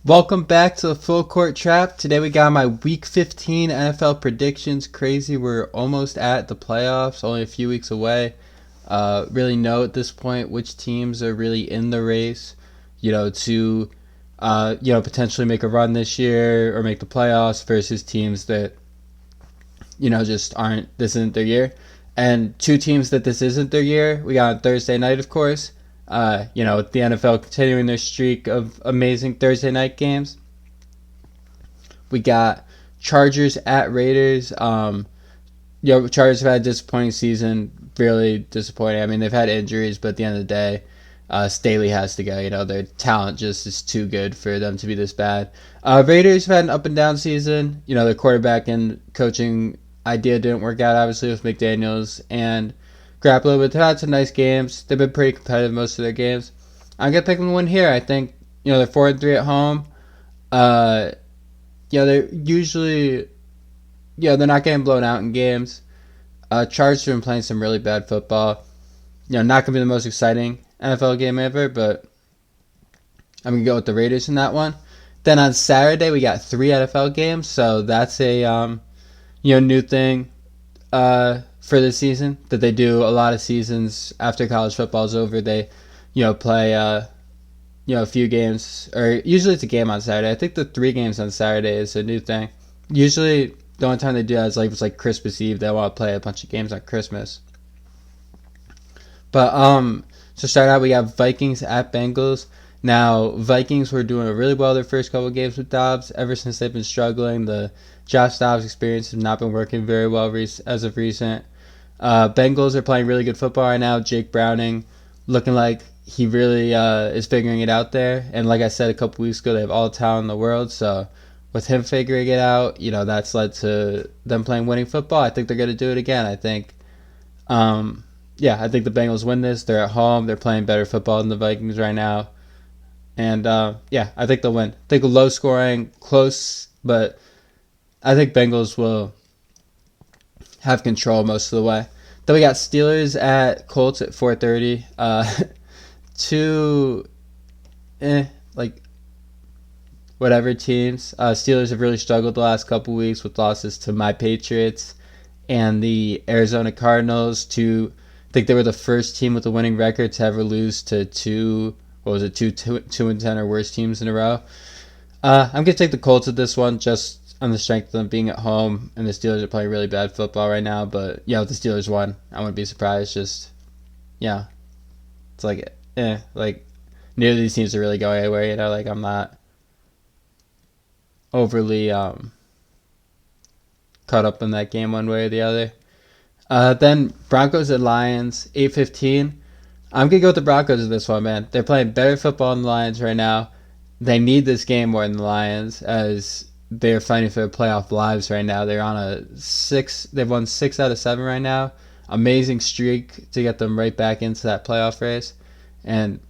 Welcome back to the Full Court Trap. Today we got my Week 15 NFL predictions. Crazy, we're almost at the playoffs, only a few weeks away. Really know at this point which teams are really in the race, to potentially make a run this year or make the playoffs versus teams that just aren't. This isn't their year, and two teams that this isn't their year. We got on Thursday night, of course. With the NFL continuing their streak of amazing Thursday night games. We got Chargers at Raiders. Chargers have had a disappointing season, really disappointing. I mean, they've had injuries, but at the end of the day, Staley has to go. Their talent just is too good for them to be this bad. Raiders have had an up and down season. Their quarterback and coaching idea didn't work out, obviously, with McDaniels and Garoppolo, but they've had some nice games. They've been pretty competitive most of their games. I'm gonna pick them to win here. I think they're 4-3 at home. They're usually they're not getting blown out in games. Chargers have been playing some really bad football. Not gonna be the most exciting NFL game ever, but I'm gonna go with the Raiders in that one. Then on Saturday we got 3 NFL games, so that's a new thing for this season that they do a lot of seasons after college football is over. They play a few games, or usually it's a game on Saturday. I think the 3 games on Saturday is a new thing. Usually the only time they do that is it's like Christmas Eve. They want to play a bunch of games on Christmas. But to start out, we got Vikings at Bengals. Now, Vikings were doing really well their first couple of games with Dobbs. Ever since they've been struggling, the Josh Dobbs experience has not been working very well as of recent. Bengals are playing really good football right now. Jake Browning looking like he really is figuring it out there. And like I said a couple weeks ago, they have all the talent in the world. So with him figuring it out, that's led to them playing winning football. I think they're going to do it again. I think the Bengals win this. They're at home. They're playing better football than the Vikings right now. And I think they'll win. I think low scoring, close, but I think Bengals will have control most of the way. Then we got Steelers at Colts at 4:30. Two, whatever teams. Steelers have really struggled the last couple weeks with losses to my Patriots and the Arizona Cardinals. I think they were the first team with a winning record to ever lose to two 2-10 or worse teams in a row. I'm gonna take the Colts at this one, just on the strength of them being at home, and the Steelers are playing really bad football right now. But if the Steelers won, I wouldn't be surprised. It's neither of these teams are really going anywhere. I'm not overly caught up in that game one way or the other. Then Broncos and Lions, 8:15. I'm going to go with the Broncos in this one, man. They're playing better football than the Lions right now. They need this game more than the Lions, as they're fighting for their playoff lives right now. They're on they've won 6 out of 7 right now. Amazing streak to get them right back into that playoff race. And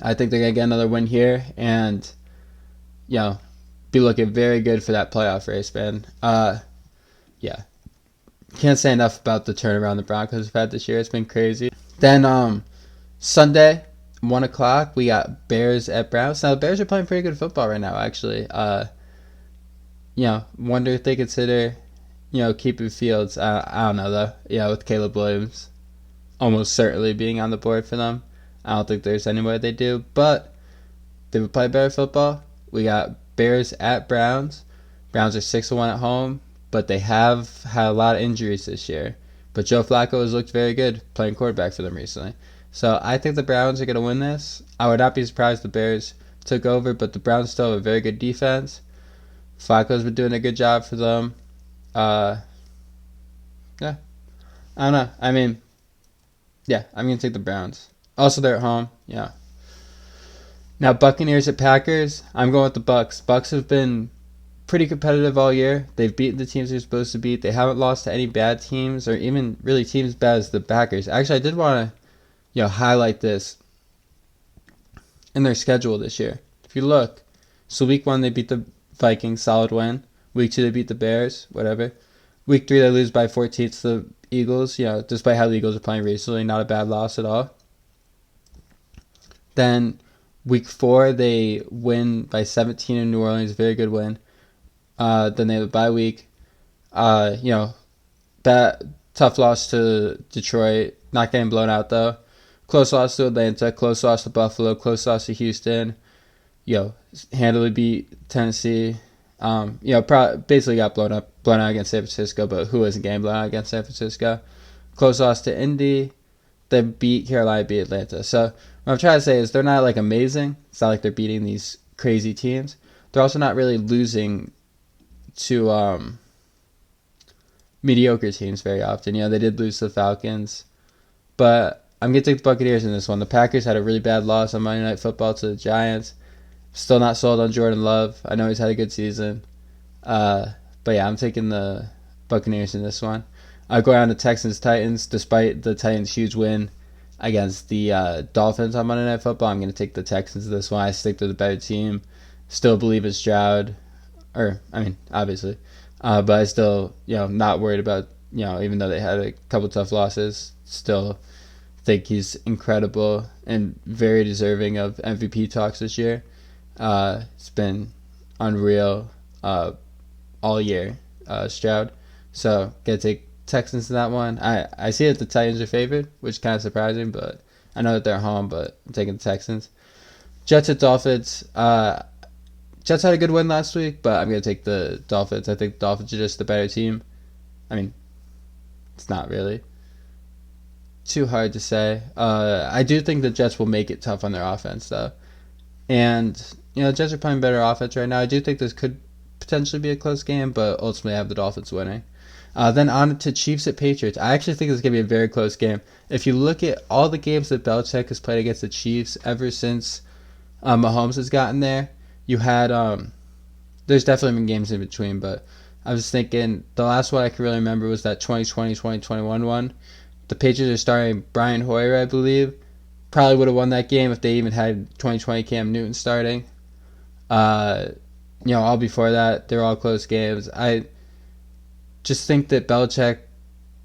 I think they're going to get another win here and, be looking very good for that playoff race, man. Can't say enough about the turnaround the Broncos have had this year. It's been crazy. Then Sunday, 1 o'clock, we got Bears at Browns. Now, the Bears are playing pretty good football right now, actually. Wonder if they consider, keeping Fields. I don't know, though. With Caleb Williams almost certainly being on the board for them. I don't think there's any way they do. But they would play better football. We got Bears at Browns. Browns are 6-1 at home, but they have had a lot of injuries this year. But Joe Flacco has looked very good playing quarterback for them recently. So I think the Browns are going to win this. I would not be surprised if the Bears took over, but the Browns still have a very good defense. Flacco's been doing a good job for them. I don't know. I mean, I'm going to take the Browns. Also, they're at home. Yeah. Now, Buccaneers at Packers. I'm going with the Bucs. Bucs have been pretty competitive all year. They've beaten the teams they're supposed to beat. They haven't lost to any bad teams, or even really teams bad as the Packers. Actually, I did want to highlight this in their schedule this year. If you look, so week 1 they beat the Vikings, solid win. Week 2 they beat the Bears, whatever. Week 3 they lose by 14 to the Eagles. Despite how the Eagles are playing recently, not a bad loss at all. Then Week 4, they win by 17 in New Orleans. Very good win. Then they have a bye week. That tough loss to Detroit. Not getting blown out, though. Close loss to Atlanta. Close loss to Buffalo. Close loss to Houston. Handily beat Tennessee. Basically got blown out against San Francisco, but who isn't getting blown out against San Francisco? Close loss to Indy. They beat Carolina, beat Atlanta. So what I'm trying to say is they're not like amazing. It's not like they're beating these crazy teams. They're also not really losing to mediocre teams very often. They did lose to the Falcons, but I'm going to take the Buccaneers in this one. The Packers had a really bad loss on Monday Night Football to the Giants. Still not sold on Jordan Love. I know he's had a good season. But yeah, I'm taking the Buccaneers in this one. I'll go down to Texans-Titans. Despite the Titans' huge win against the Dolphins on Monday Night Football, I'm going to take the Texans in this one. I stick to the better team. Still believe in Stroud. Obviously. But I still, not worried about, even though they had a couple tough losses, still think he's incredible and very deserving of MVP talks this year. It's been unreal all year, Stroud. So, gotta take Texans in that one. I see that the Titans are favored, which is kind of surprising, but I know that they're home, but I'm taking the Texans. Jets at Dolphins. Jets had a good win last week, but I'm going to take the Dolphins. I think the Dolphins are just the better team. It's not really too hard to say. I do think the Jets will make it tough on their offense, though. And, the Jets are playing better offense right now. I do think this could potentially be a close game, but ultimately I have the Dolphins winning. Then on to Chiefs at Patriots. I actually think this is going to be a very close game. If you look at all the games that Belichick has played against the Chiefs ever since Mahomes has gotten there, you had, there's definitely been games in between, but I was thinking the last one I can really remember was that 2020-2021 one. The Patriots are starting Brian Hoyer, I believe. Probably would have won that game if they even had 2020 Cam Newton starting. All before that, they're all close games. I just think that Belichick,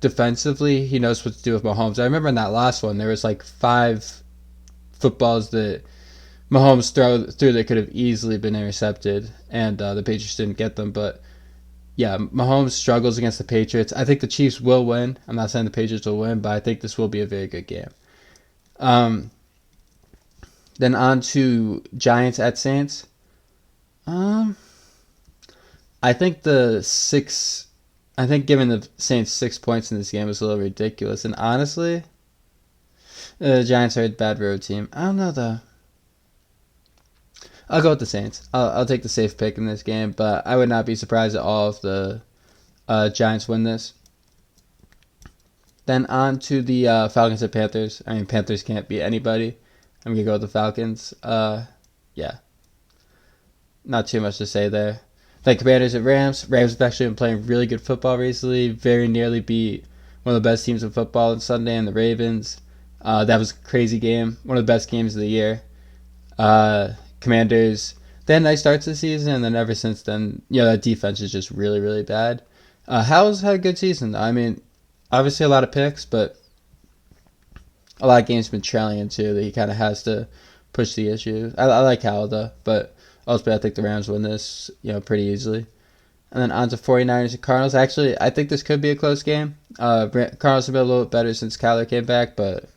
defensively, he knows what to do with Mahomes. I remember in that last one, there was like 5 footballs that Mahomes threw that could have easily been intercepted, and the Patriots didn't get them. But yeah, Mahomes struggles against the Patriots. I think the Chiefs will win. I'm not saying the Patriots will win, but I think this will be a very good game. Then on to Giants at Saints. I think giving the Saints 6 points in this game is a little ridiculous. And honestly, the Giants are a bad road team. I don't know though. I'll go with the Saints. I'll take the safe pick in this game, but I would not be surprised at all if the Giants win this. Then on to the Falcons at Panthers. Panthers can't beat anybody. I'm going to go with the Falcons. Yeah. Not too much to say there. Then Commanders at Rams. Rams have actually been playing really good football recently. Very nearly beat one of the best teams in football on Sunday, and the Ravens. That was a crazy game. One of the best games of the year. Commanders, they had nice starts to the season, and then ever since then, that defense is just really, really bad. Howell's had a good season. Obviously a lot of picks, but a lot of games been trailing into that he kind of has to push the issue. I like Howell, though, but ultimately I think the Rams win this, pretty easily. And then on to 49ers and Cardinals. Actually, I think this could be a close game. Cardinals have been a little bit better since Kyler came back, but,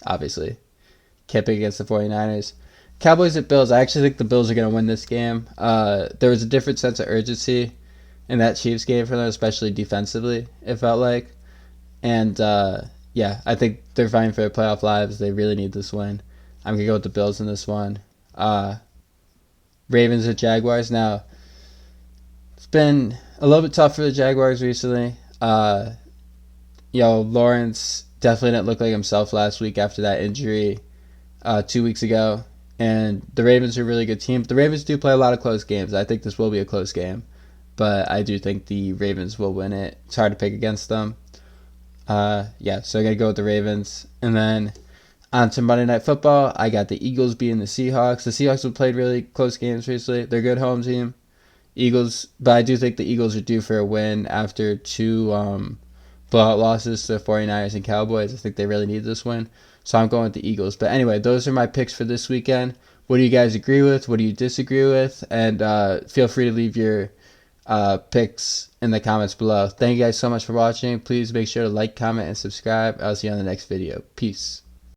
obviously, can't pick against the 49ers. Cowboys at Bills. I actually think the Bills are going to win this game. There was a different sense of urgency in that Chiefs game for them, especially defensively, it felt like. And, I think they're fighting for their playoff lives. They really need this win. I'm going to go with the Bills in this one. Ravens at Jaguars. Now, it's been a little bit tough for the Jaguars recently. Lawrence definitely didn't look like himself last week after that injury 2 weeks ago. And the Ravens are a really good team. The Ravens do play a lot of close games. I think this will be a close game. But I do think the Ravens will win it. It's hard to pick against them. So I got to go with the Ravens. And then on to Monday Night Football, I got the Eagles beating the Seahawks. The Seahawks have played really close games recently. They're a good home team. But I do think the Eagles are due for a win after 2 blowout losses to the 49ers and Cowboys. I think they really need this win. So I'm going with the Eagles. But anyway, those are my picks for this weekend. What do you guys agree with? What do you disagree with? And feel free to leave your picks in the comments below. Thank you guys so much for watching. Please make sure to like, comment, and subscribe. I'll see you on the next video. Peace.